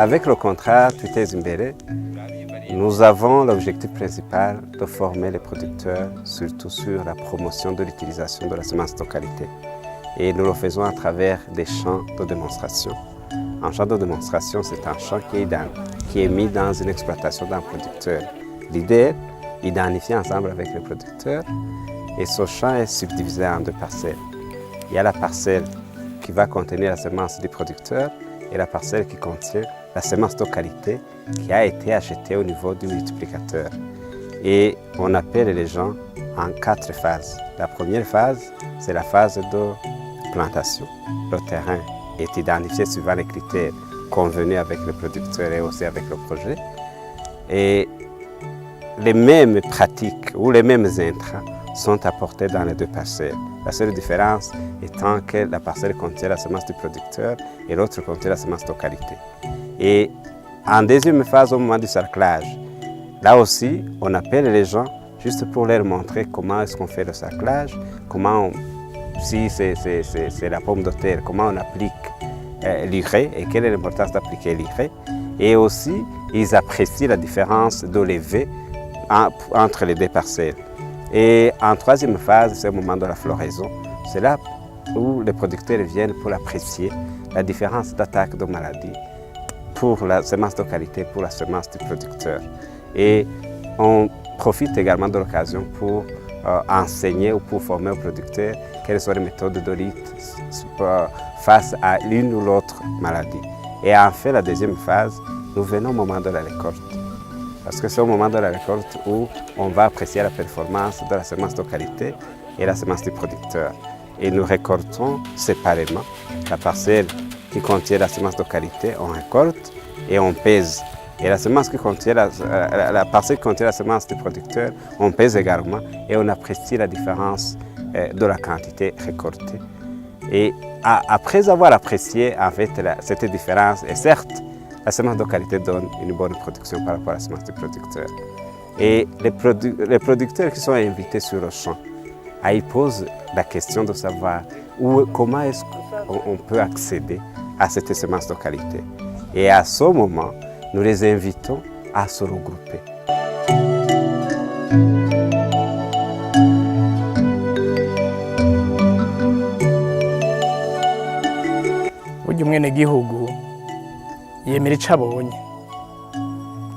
Avec le contrat Twiteza Imbere, nous avons l'objectif principal de former les producteurs, surtout sur la promotion de l'utilisation de la semence de qualité. Et nous le faisons à travers des champs de démonstration. Un champ de démonstration, c'est un champ qui est mis dans une exploitation d'un producteur. L'idée est d'identifier ensemble avec le producteur et ce champ est subdivisé en deux parcelles. Il y a la parcelle qui va contenir la semence du producteur et la parcelle qui contient la semence de qualité qui a été achetée au niveau du multiplicateur. Et on appelle les gens en 4 phases. La première phase, c'est la phase de plantation. Le terrain est identifié suivant les critères convenus avec le producteur et aussi avec le projet. Et les mêmes pratiques ou les mêmes intrants sont apportés dans les deux parcelles. La seule différence étant que la parcelle contient la semence du producteur et l'autre contient la semence de qualité. Et en deuxième phase, au moment du cerclage, là aussi, on appelle les gens juste pour leur montrer comment est-ce qu'on fait le cerclage, si c'est la pomme de terre, comment on applique l'urée et quelle est l'importance d'appliquer l'urée. Et aussi, ils apprécient la différence de levée entre les deux parcelles. Et en troisième phase, c'est au moment de la floraison. C'est là où les producteurs viennent pour apprécier la différence d'attaque de maladies pour la semence de qualité, pour la semence du producteur. Et on profite également de l'occasion pour enseigner ou pour former aux producteurs quelles sont les méthodes de lutte face à l'une ou l'autre maladie. Et enfin, la deuxième phase, nous venons au moment de la récolte. Parce que c'est au moment de la récolte où on va apprécier la performance de la semence de qualité et la semence du producteur. Et nous récoltons séparément la parcelle qui contient la semence de qualité, on récolte et on pèse. Et la semence qui contient la parcelle qui contient la semence du producteur, on pèse également et on apprécie la différence de la quantité récoltée. Et après avoir apprécié en fait cette différence, et certes, la semence de qualité donne une bonne production par rapport à la semence du producteur. Et les producteurs qui sont invités sur le champ, ils posent la question de savoir comment est-ce qu'on peut accéder à cette semence de qualité. Et à ce moment, nous les invitons à se regrouper. Burya umwenegihugu yemera ico abonye,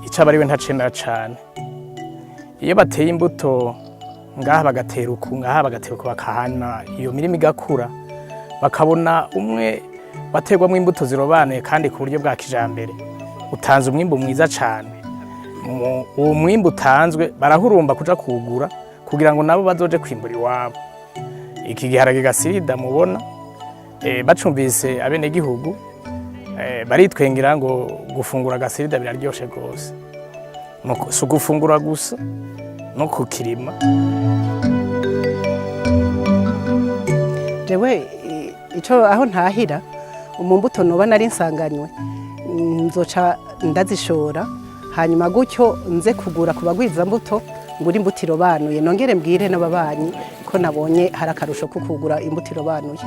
ico aba ariwe ntacemera cane. Iyo bateye imbuto ngaha bagatera uku bakahana iyo mirima igakura, bakabona umwe baterwamwo imbuto zirobanuye kandi ku buryo bwa kijambere, utanze umwimbu mwiza cane. Uwo mwimbu utanzwe barahurumba kuja kuwugura kugira ngo nabo bazoje kwimbura iwabo. Iki giharage gasirida mubona bacumvise abenegihugu baritwengira ngo gufungura gasirida biraryoshe gose. Si ugufungura gusa no kukirima. Jewe ico aho ntahira umumbuto noba nari nsanganywe nzoca ndazishora hanyuma gutyo nze kugura ku bagwiza mbuto ngura imbuto irobanuye nongere mbwire n'ababanyi ko nabonye hari akarusho ko kugura imbuto irobanuye.